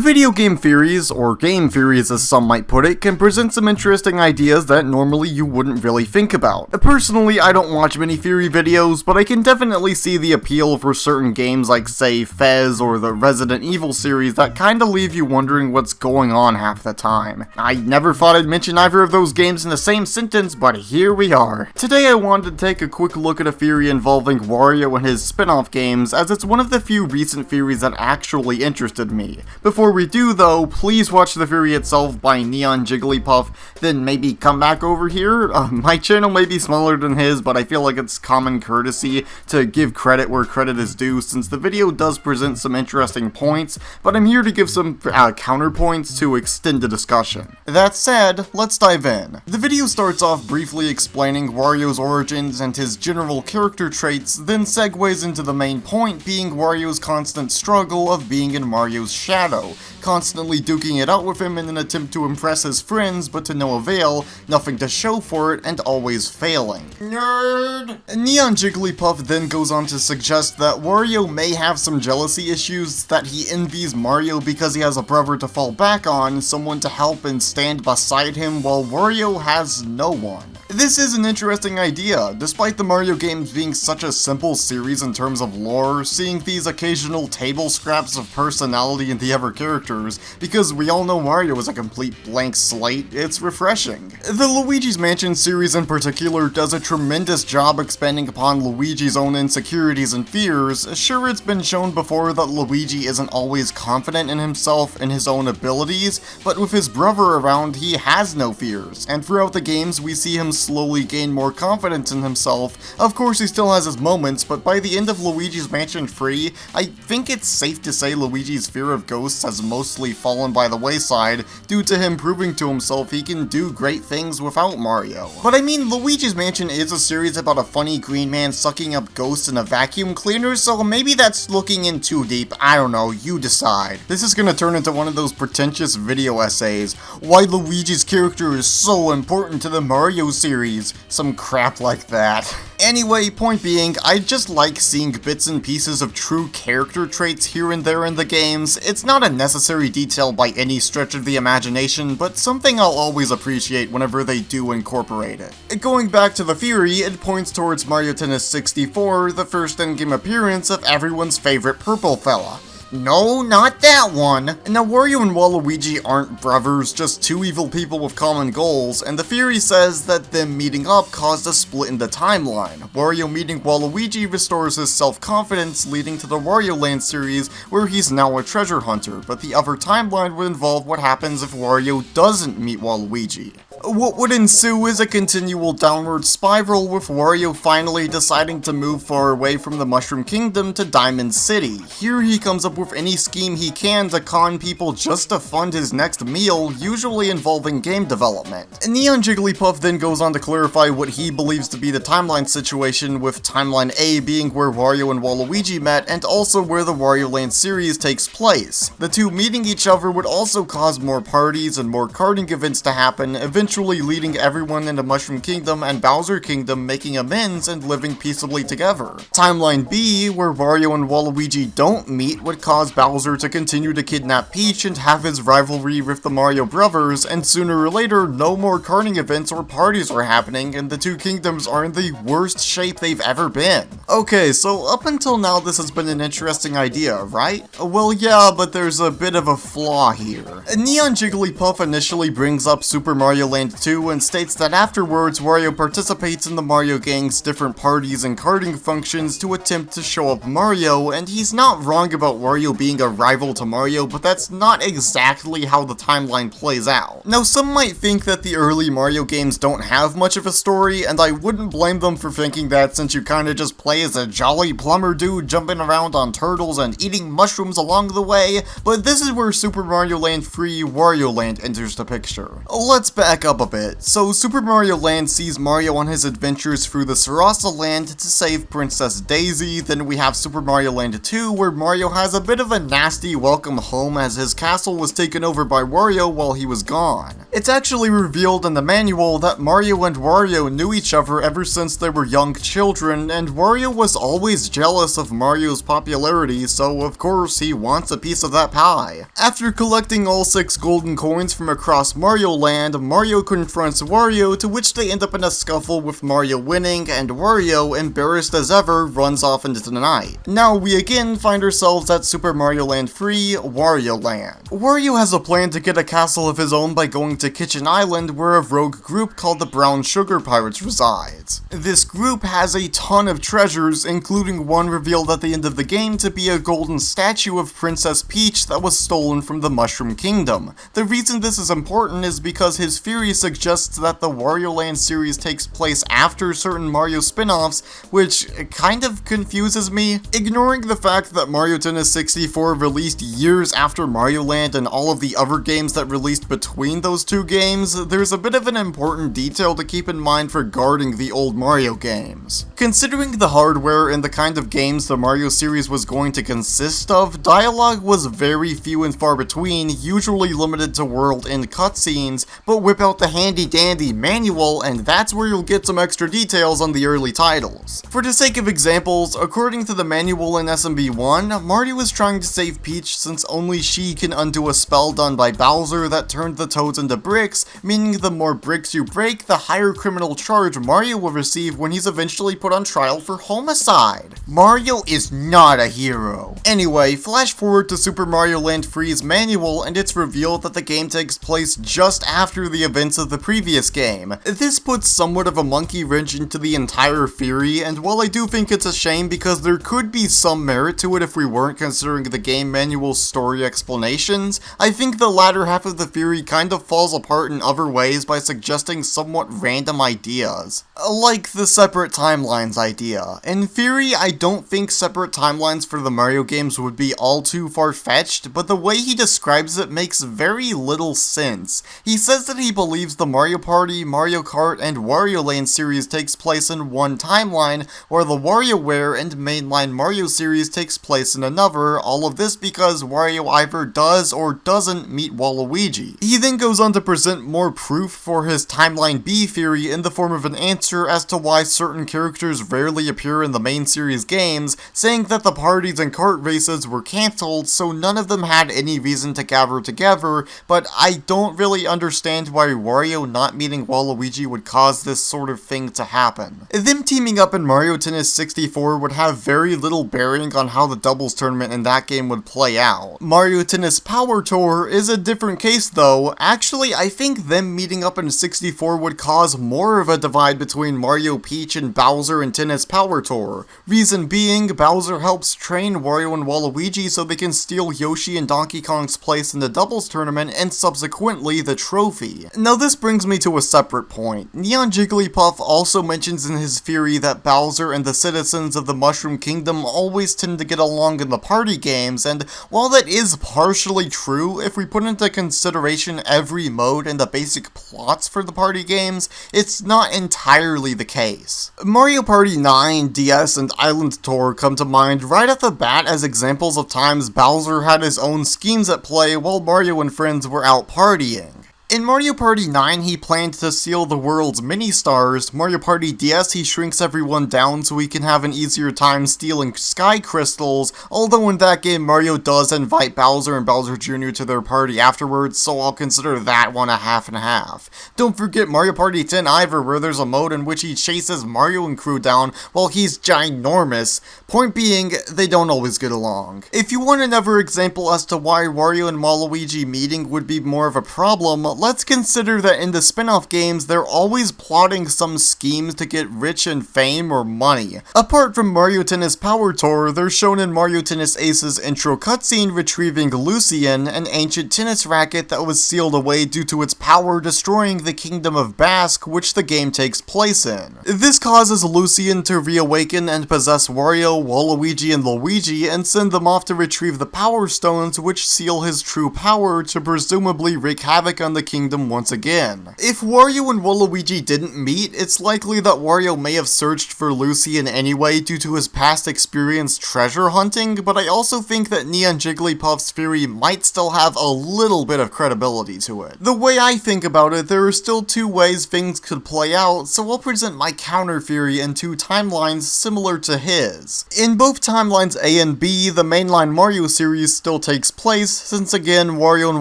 Video game theories, or game theories as some might put it, can present some interesting ideas that normally you wouldn't really think about. Personally, I don't watch many theory videos, but I can definitely see the appeal for certain games like, say, Fez or the Resident Evil series that kinda leave you wondering what's going on half the time. I never thought I'd mention either of those games in the same sentence, but here we are. Today I wanted to take a quick look at a theory involving Wario and his spin-off games, as it's one of the few recent theories that actually interested me. Before we do though, please watch the theory itself by Neon Jigglypuff, then maybe come back over here. My channel may be smaller than his, but I feel like it's common courtesy to give credit where credit is due, since the video does present some interesting points, but I'm here to give some counterpoints to extend the discussion. That said, let's dive in. The video starts off briefly explaining Wario's origins and his general character traits, then segues into the main point being Wario's constant struggle of being in Mario's shadow, constantly duking it out with him in an attempt to impress his friends, but to no avail, nothing to show for it, and always failing. Nerd! Neon Jigglypuff then goes on to suggest that Wario may have some jealousy issues, that he envies Mario because he has a brother to fall back on, someone to help and stand beside him, while Wario has no one. This is an interesting idea. Despite the Mario games being such a simple series in terms of lore, seeing these occasional table scraps of personality in the other characters, because we all know Mario is a complete blank slate, it's refreshing. The Luigi's Mansion series in particular does a tremendous job expanding upon Luigi's own insecurities and fears. Sure, it's been shown before that Luigi isn't always confident in himself and his own abilities, but with his brother around, he has no fears, and throughout the games we see him slowly gain more confidence in himself. Of course he still has his moments, but by the end of Luigi's Mansion 3, I think it's safe to say Luigi's fear of ghosts has mostly fallen by the wayside, due to him proving to himself he can do great things without Mario. But I mean, Luigi's Mansion is a series about a funny green man sucking up ghosts in a vacuum cleaner, so maybe that's looking in too deep. I don't know, you decide. This is gonna turn into one of those pretentious video essays. Why Luigi's character is so important to the Mario series. Some crap like that. Anyway, point being, I just like seeing bits and pieces of true character traits here and there in the games. It's not a necessary detail by any stretch of the imagination, but something I'll always appreciate whenever they do incorporate it. Going back to the theory, it points towards Mario Tennis 64, the first in-game appearance of everyone's favorite purple fella. No, not that one! Now, Wario and Waluigi aren't brothers, just two evil people with common goals, and the theory says that them meeting up caused a split in the timeline. Wario meeting Waluigi restores his self-confidence, leading to the Wario Land series, where he's now a treasure hunter, but the other timeline would involve what happens if Wario doesn't meet Waluigi. What would ensue is a continual downward spiral, with Wario finally deciding to move far away from the Mushroom Kingdom to Diamond City. Here he comes up with any scheme he can to con people just to fund his next meal, usually involving game development. Neon Jigglypuff then goes on to clarify what he believes to be the timeline situation, with Timeline A being where Wario and Waluigi met, and also where the Wario Land series takes place. The two meeting each other would also cause more parties and more karting events to happen, eventually leading everyone in the Mushroom Kingdom and Bowser Kingdom making amends and living peaceably together. Timeline B, where Wario and Waluigi don't meet, would cause Bowser to continue to kidnap Peach and have his rivalry with the Mario brothers, and sooner or later, no more karting events or parties are happening, and the two kingdoms are in the worst shape they've ever been. Okay, so up until now this has been an interesting idea, right? Well, yeah, but there's a bit of a flaw here. Neon Jigglypuff initially brings up Super Mario Land 2 and states that afterwards Wario participates in the Mario Gang's different parties and karting functions to attempt to show up Mario, and he's not wrong about Wario being a rival to Mario, but that's not exactly how the timeline plays out. Now, some might think that the early Mario games don't have much of a story, and I wouldn't blame them for thinking that, since you kinda just play as a jolly plumber dude jumping around on turtles and eating mushrooms along the way, but this is where Super Mario Land 3 Wario Land enters the picture. Let's back back up a bit. So Super Mario Land sees Mario on his adventures through the Sarasa Land to save Princess Daisy. Then we have Super Mario Land 2, where Mario has a bit of a nasty welcome home as his castle was taken over by Wario while he was gone. It's actually revealed in the manual that Mario and Wario knew each other ever since they were young children, and Wario was always jealous of Mario's popularity, so of course he wants a piece of that pie. After collecting all 6 golden coins from across Mario Land, Mario confronts Wario, to which they end up in a scuffle with Mario winning, and Wario, embarrassed as ever, runs off into the night. Now we again find ourselves at Super Mario Land 3, Wario Land. Wario has a plan to get a castle of his own by going to Kitchen Island, where a rogue group called the Brown Sugar Pirates resides. This group has a ton of treasures, including one revealed at the end of the game to be a golden statue of Princess Peach that was stolen from the Mushroom Kingdom. The reason this is important is because his theory suggests that the Wario Land series takes place after certain Mario spin-offs, which kind of confuses me. Ignoring the fact that Mario Tennis 64 released years after Mario Land and all of the other games that released between those two games, there's a bit of an important detail to keep in mind regarding the old Mario games. Considering the hardware and the kind of games the Mario series was going to consist of, dialogue was very few and far between, usually limited to world and cutscenes, but whip out the handy-dandy manual and that's where you'll get some extra details on the early titles. For the sake of examples, according to the manual in SMB1, Mario is trying to save Peach since only she can undo a spell done by Bowser that turned the Toads into bricks, meaning the more bricks you break, the higher criminal charge Mario will receive when he's eventually put on trial for homicide. Mario is not a hero. Anyway, flash forward to Super Mario Land 3's manual and it's revealed that the game takes place just after the events of the previous game. This puts somewhat of a monkey wrench into the entire theory, and while I do think it's a shame because there could be some merit to it if we weren't considering the game manual's story explanations, I think the latter half of the theory kind of falls apart in other ways by suggesting somewhat random ideas. Like the separate timelines idea. In theory, I don't think separate timelines for the Mario games would be all too far-fetched, but the way he describes it makes very little sense. He says that he believes the Mario Party, Mario Kart, and Wario Land series takes place in one timeline, while the WarioWare and mainline Mario series takes place in another, all of this because Wario either does or doesn't meet Waluigi. He then goes on to present more proof for his Timeline B theory in the form of an answer as to why certain characters rarely appear in the main series games, saying that the parties and kart races were cancelled so none of them had any reason to gather together, but I don't really understand why Wario not meeting Waluigi would cause this sort of thing to happen. Them teaming up in Mario Tennis 64 would have very little bearing on how the doubles tournament in that game would play out. Mario Tennis Power Tour is a different case though. Actually, I think them meeting up in 64 would cause more of a divide between Mario, Peach, and Bowser in Tennis Power Tour. Reason being, Bowser helps train Wario and Waluigi so they can steal Yoshi and Donkey Kong's place in the doubles tournament and subsequently the trophy. Now this brings me to a separate point. Neon Jigglypuff also mentions in his theory that Bowser and the citizens of the Mushroom Kingdom always tend to get along in the party games, and while that is partially true, if we put into consideration every mode and the basic plots for the party games, it's not entirely the case. Mario Party 9, DS, and Island Tour come to mind right off the bat as examples of times Bowser had his own schemes at play while Mario and friends were out partying. In Mario Party 9, he planned to steal the world's mini-stars. Mario Party DS, he shrinks everyone down so he can have an easier time stealing sky crystals, although in that game Mario does invite Bowser and Bowser Jr. to their party afterwards, so I'll consider that one a half and half. Don't forget Mario Party 10 either, where there's a mode in which he chases Mario and crew down while he's ginormous. Point being, they don't always get along. If you want another example as to why Wario and Waluigi meeting would be more of a problem, let's consider that in the spin-off games, they're always plotting some schemes to get rich and fame or money. Apart from Mario Tennis Power Tour, they're shown in Mario Tennis Ace's intro cutscene retrieving Lucien, an ancient tennis racket that was sealed away due to its power destroying the Kingdom of Basque, which the game takes place in. This causes Lucien to reawaken and possess Wario, Waluigi, and Luigi, and send them off to retrieve the Power Stones, which seal his true power to presumably wreak havoc on the Kingdom once again. If Wario and Waluigi didn't meet, it's likely that Wario may have searched for Lucy in any way due to his past experience treasure hunting, but I also think that Neon Jigglypuff's theory might still have a little bit of credibility to it. The way I think about it, there are still two ways things could play out, so I'll present my counter theory in two timelines similar to his. In both timelines A and B, the mainline Mario series still takes place, since again, Wario and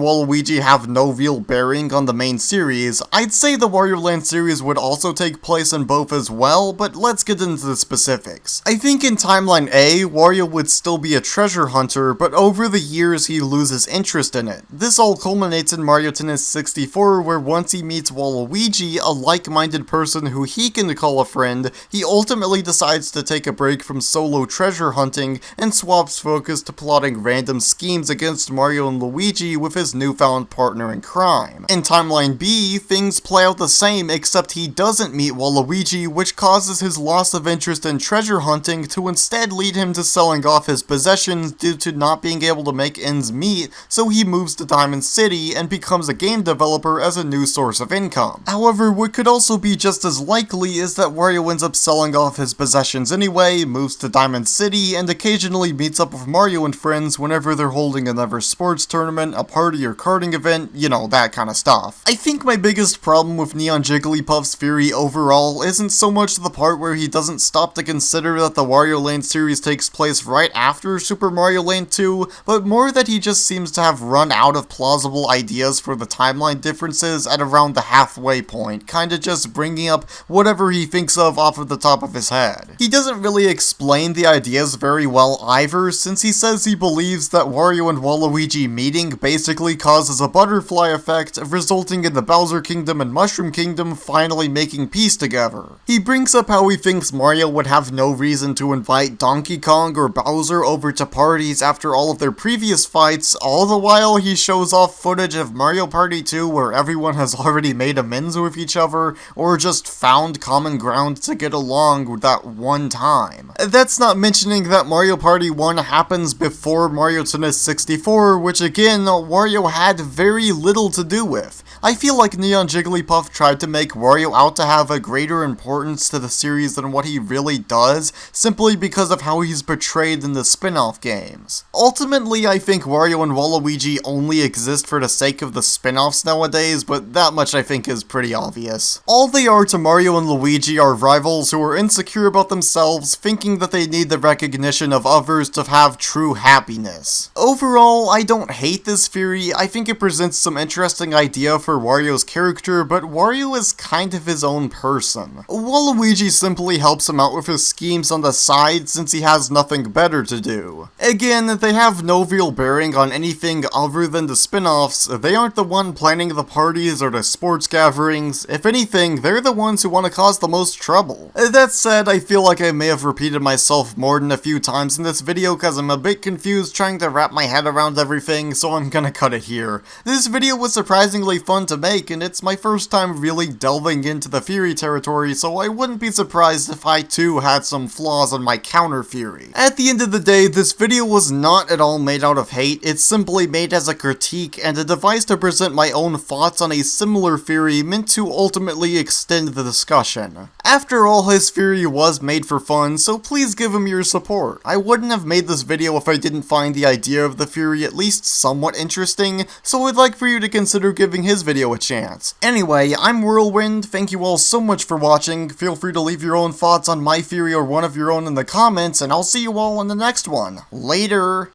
Waluigi have no real bearing on the main series. I'd say the Wario Land series would also take place in both as well, but let's get into the specifics. I think in timeline A, Wario would still be a treasure hunter, but over the years he loses interest in it. This all culminates in Mario Tennis 64, where once he meets Waluigi, a like-minded person who he can call a friend, he ultimately decides to take a break from solo treasure hunting and swaps focus to plotting random schemes against Mario and Luigi with his newfound partner in crime. In timeline B, things play out the same except he doesn't meet Waluigi, which causes his loss of interest in treasure hunting to instead lead him to selling off his possessions due to not being able to make ends meet, so he moves to Diamond City and becomes a game developer as a new source of income. However, what could also be just as likely is that Wario ends up selling off his possessions anyway, moves to Diamond City, and occasionally meets up with Mario and friends whenever they're holding another sports tournament, a party or karting event, you know, that kind of stuff. I think my biggest problem with Neon Jigglypuff's theory overall isn't so much the part where he doesn't stop to consider that the Wario Land series takes place right after Super Mario Land 2, but more that he just seems to have run out of plausible ideas for the timeline differences at around the halfway point, kinda just bringing up whatever he thinks of off of the top of his head. He doesn't really explain the ideas very well either, since he says he believes that Wario and Waluigi meeting basically causes a butterfly effect, resulting in the Bowser Kingdom and Mushroom Kingdom finally making peace together. He brings up how he thinks Mario would have no reason to invite Donkey Kong or Bowser over to parties after all of their previous fights, all the while he shows off footage of Mario Party 2 where everyone has already made amends with each other, or just found common ground to get along that one time. That's not mentioning that Mario Party 1 happens before Mario Tennis 64, which again, Wario had very little to do with. I feel like Neon Jigglypuff tried to make Wario out to have a greater importance to the series than what he really does, simply because of how he's portrayed in the spin-off games. Ultimately, I think Wario and Waluigi only exist for the sake of the spin-offs nowadays, but that much I think is pretty obvious. All they are to Mario and Luigi are rivals who are insecure about themselves, thinking that they need the recognition of others to have true happiness. Overall, I don't hate this theory. I think it presents some interesting idea for Wario's character, but Wario is kind of his own person. Waluigi simply helps him out with his schemes on the side since he has nothing better to do. Again, they have no real bearing on anything other than the spin-offs. They aren't the one planning the parties or the sports gatherings. If anything, they're the ones who want to cause the most trouble. That said, I feel like I may have repeated myself more than a few times in this video because I'm a bit confused trying to wrap my head around everything, so I'm gonna cut it here. This video was surprisingly fun to make, and it's my first time really delving into the theory territory, so I wouldn't be surprised if I too had some flaws on my counter theory. At the end of the day, this video was not at all made out of hate. It's simply made as a critique and a device to present my own thoughts on a similar theory meant to ultimately extend the discussion. After all, his theory was made for fun, so please give him your support. I wouldn't have made this video if I didn't find the idea of the theory at least somewhat interesting, so I'd like for you to consider giving his video a chance. Anyway, I'm Wyrlwind, thank you all so much for watching. Feel free to leave your own thoughts on my theory or one of your own in the comments, and I'll see you all in the next one. Later!